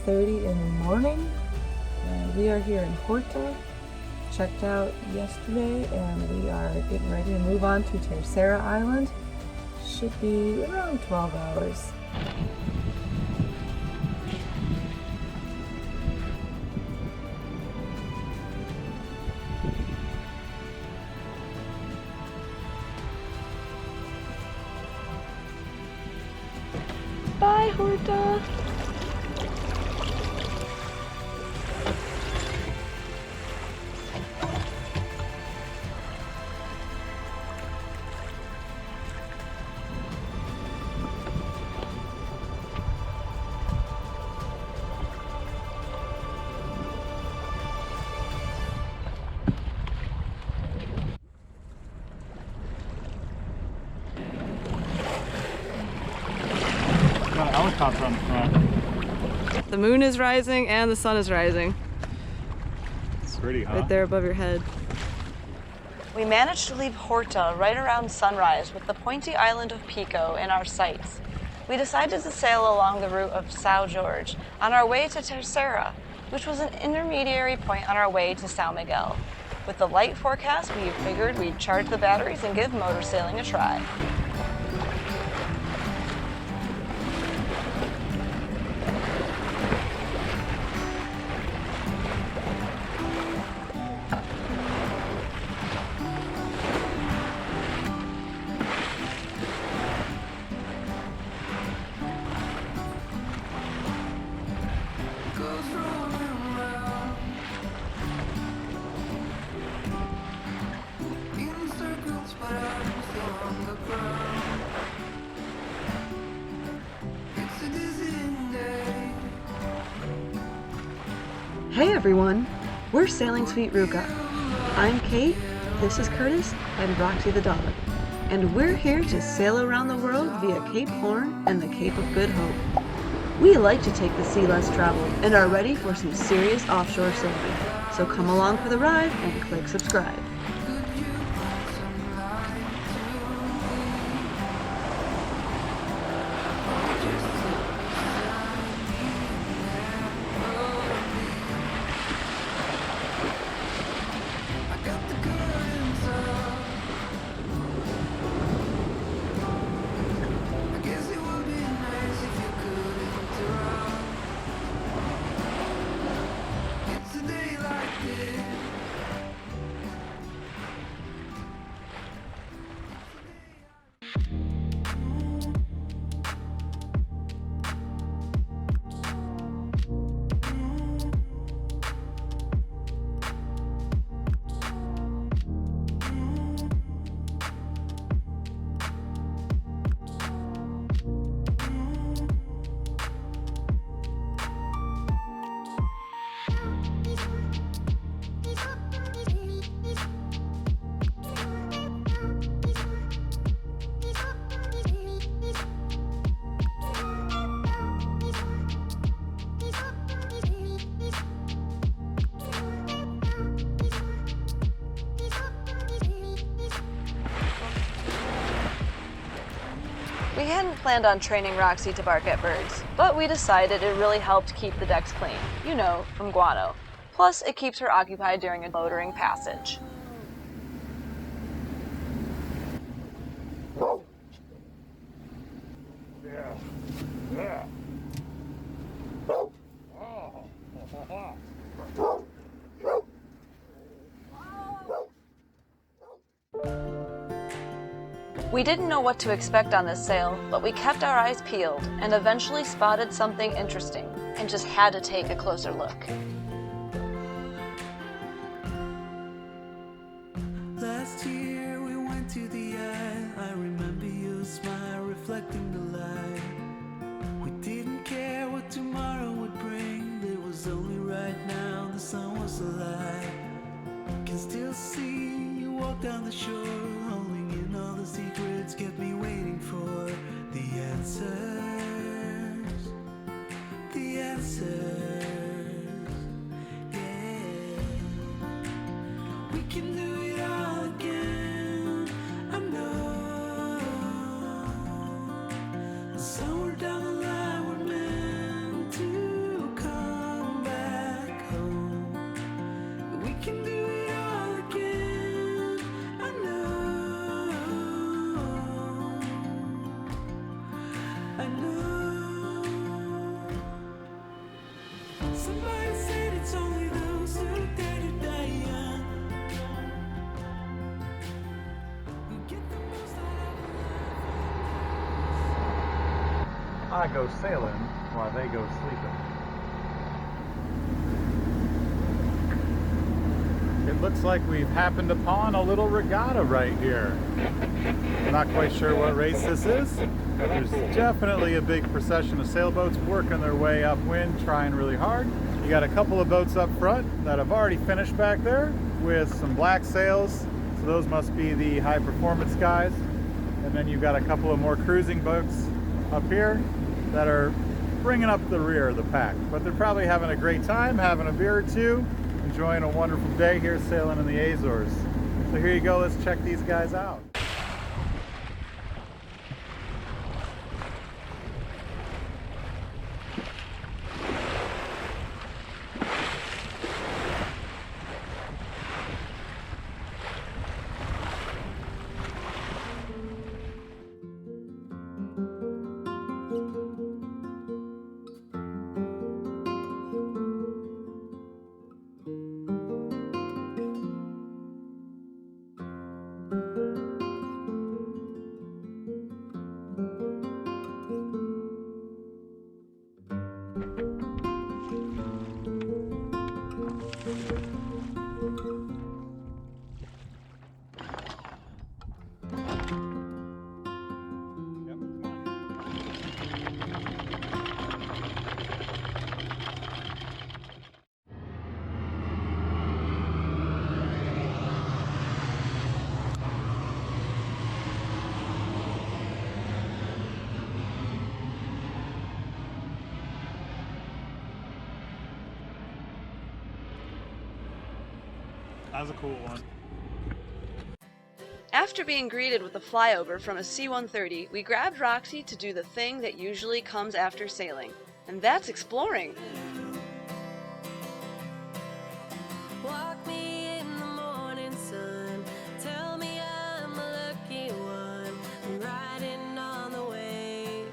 5:30 in the morning, and we are here in Horta. Checked out yesterday, and we are getting ready to move on to Terceira Island. Should be around 12 hours. Bye, Horta! Got a helicopter on the front. The moon is rising and the sun is rising. It's pretty, huh? Right there above your head. We managed to leave Horta right around sunrise with the pointy island of Pico in our sights. We decided to sail along the route of São Jorge on our way to Terceira, which was an intermediary point on our way to São Miguel. With the light forecast, we figured we'd charge the batteries and give motor sailing a try. Hey everyone, we're Sailing Sweet Ruka. I'm Kate, this is Curtis, and Roxy the dog. And we're here to sail around the world via Cape Horn and the Cape of Good Hope. We like to take the sea less traveled and are ready for some serious offshore sailing. So come along for the ride and click subscribe. We hadn't planned on training Roxy to bark at birds, but we decided it really helped keep the decks clean, you know, from guano. Plus, it keeps her occupied during a motoring passage. We didn't know what to expect on this sail, but we kept our eyes peeled and eventually spotted something interesting and just had to take a closer look. Last year we went to the eye. I remember your smile reflecting the light. We didn't care what tomorrow would bring. It was only right now the sun was alive. Can still see you walk down the shore, holding in all the secrets kept me waiting for the answers. The answers. Yeah. We can do it all again. I know. Somewhere down the line we're meant to come. I go sailing while they go sleeping. It looks like we've happened upon a little regatta right here. I'm not quite sure what race this is. There's definitely a big procession of sailboats working their way upwind, trying really hard. You got a couple of boats up front that have already finished back there with some black sails. So those must be the high performance guys. And then you've got a couple of more cruising boats up here that are bringing up the rear of the pack. But they're probably having a great time, having a beer or two, enjoying a wonderful day here sailing in the Azores. So here you go, let's check these guys out. That was a cool one. After being greeted with a flyover from a C-130, we grabbed Roxy to do the thing that usually comes after sailing, and that's exploring. Walk me in the morning sun, tell me I'm a lucky one. I'm riding on the wave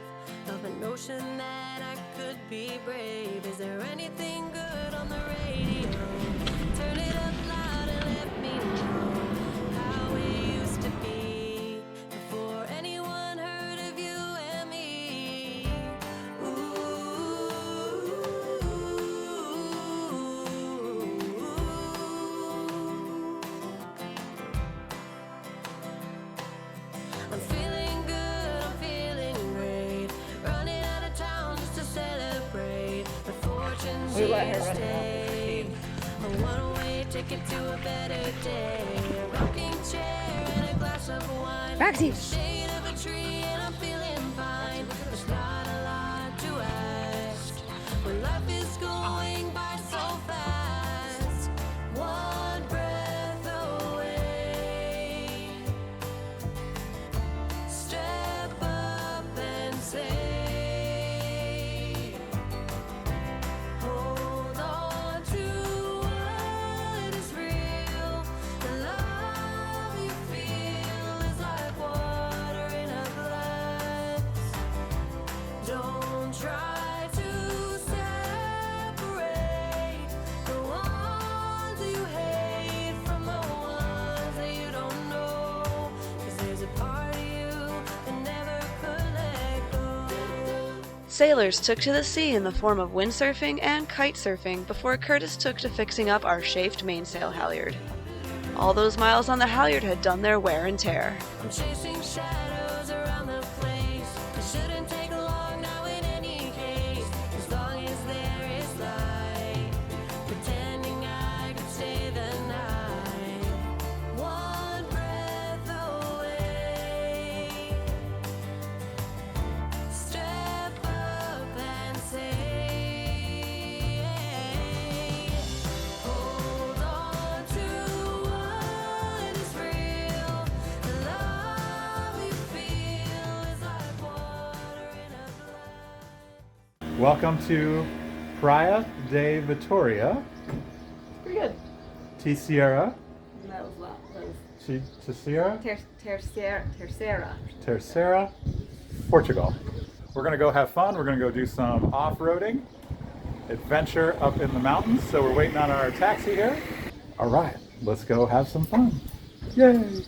of an ocean that I could be brave. Is there anything good on the radio? Turn it up loud and let me know how we used to be before anyone heard of you and me. I'm feeling good, I'm feeling great. Running out of town just to celebrate. The fortune We let her she run stayed. A one-way ticket to a better day. A rocking chair and a glass of wine. Roxy! The shade of a tree and I'm feeling fine. There's not a lot to ask when life is going by so fast. One breath away. Step up and say, hold on to what is real. The love you feel is like water in a glass. Don't try to separate the ones you hate from the ones that you don't know. 'Cause there's a part of you that never could let go. Sailors took to the sea in the form of windsurfing and kite surfing before Curtis took to fixing up our chafed mainsail halyard. All those miles on the halyard had done their wear and tear. I'm chasing shadows around the place. It shouldn't take long now in any case. As long as there is light, pretending I could stay the night. One breath away. Step up and say, hold on to what is real. The love you feel is like water in a glass. Welcome to Praia de Vitoria, Pretty good. Terceira, That was loud. That was Terceira, Terceira. Terceira, Portugal. We're gonna go have fun. We're gonna go do some off-roading, adventure up in the mountains. So we're waiting on our taxi here. All right, let's go have some fun. Yay!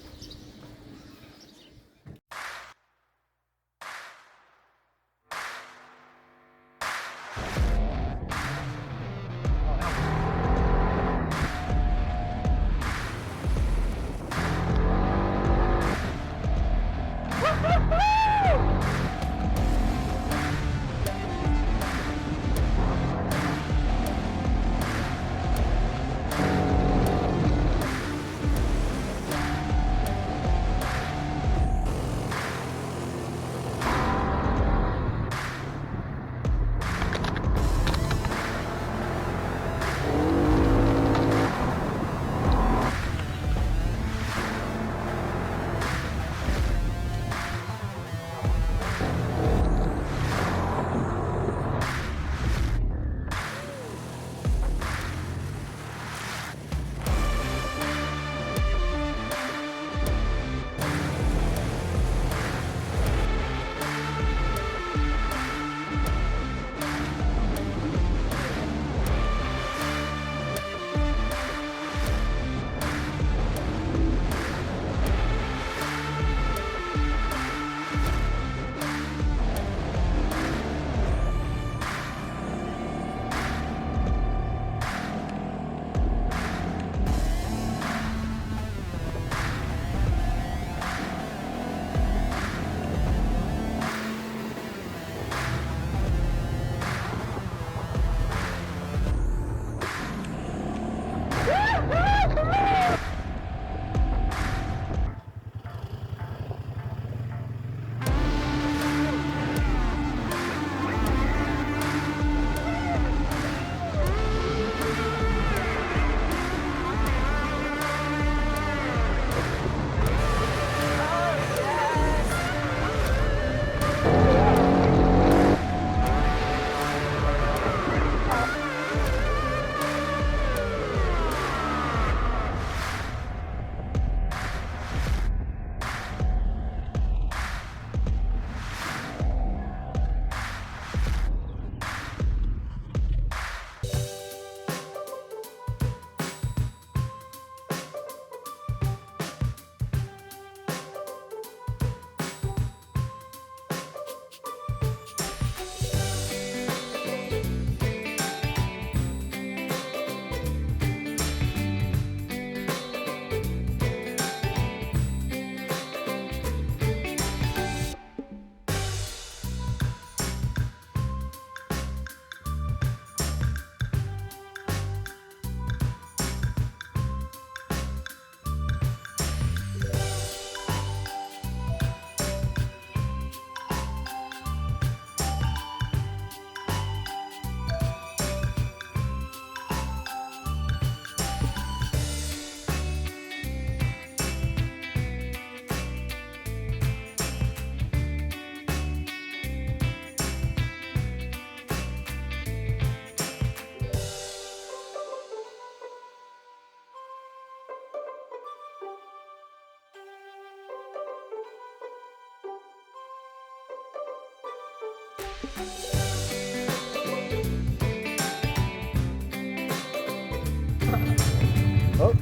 Oh,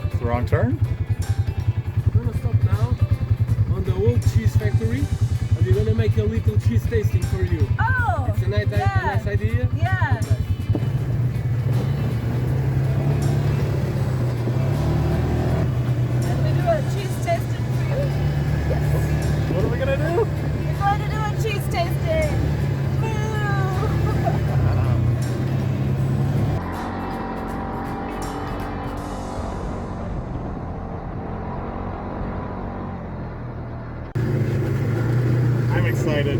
it's the wrong turn. We're gonna stop now on the old cheese factory, and we're gonna make a little cheese tasting for you. Oh! It's a nice idea. Yeah! Okay. And we do a cheese tasting for you? Yes. What are we gonna do? We're going to do a cheese tasting! Woo! I'm excited.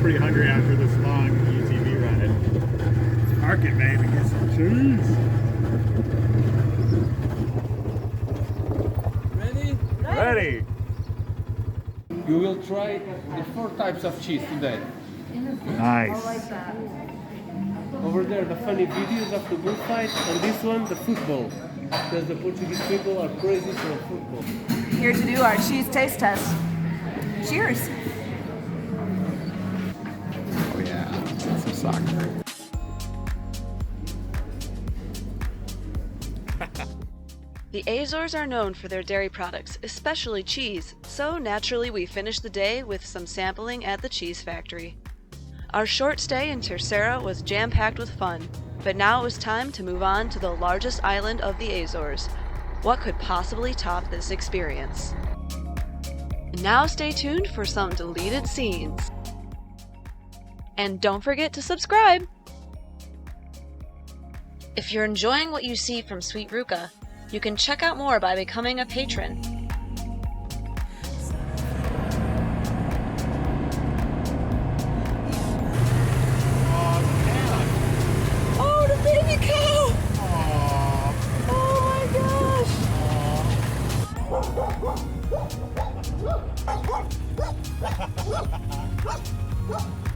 Pretty hungry after this long UTV ride. Let's park it, baby. Get some cheese. Ready? Ready. You will try the 4 types of cheese today. Nice. Over there, the funny videos of the bullfight, and this one, the football. Because the Portuguese people are crazy for football. Here to do our cheese taste test. Cheers! Oh yeah. Some soccer. The Azores are known for their dairy products, especially cheese, so naturally we finished the day with some sampling at the cheese factory. Our short stay in Terceira was jam-packed with fun, but now it was time to move on to the largest island of the Azores. What could possibly top this experience? And now stay tuned for some deleted scenes. And don't forget to subscribe! If you're enjoying what you see from Sweet Ruka, you can check out more by becoming a patron. Oh, the baby cow! Oh my gosh!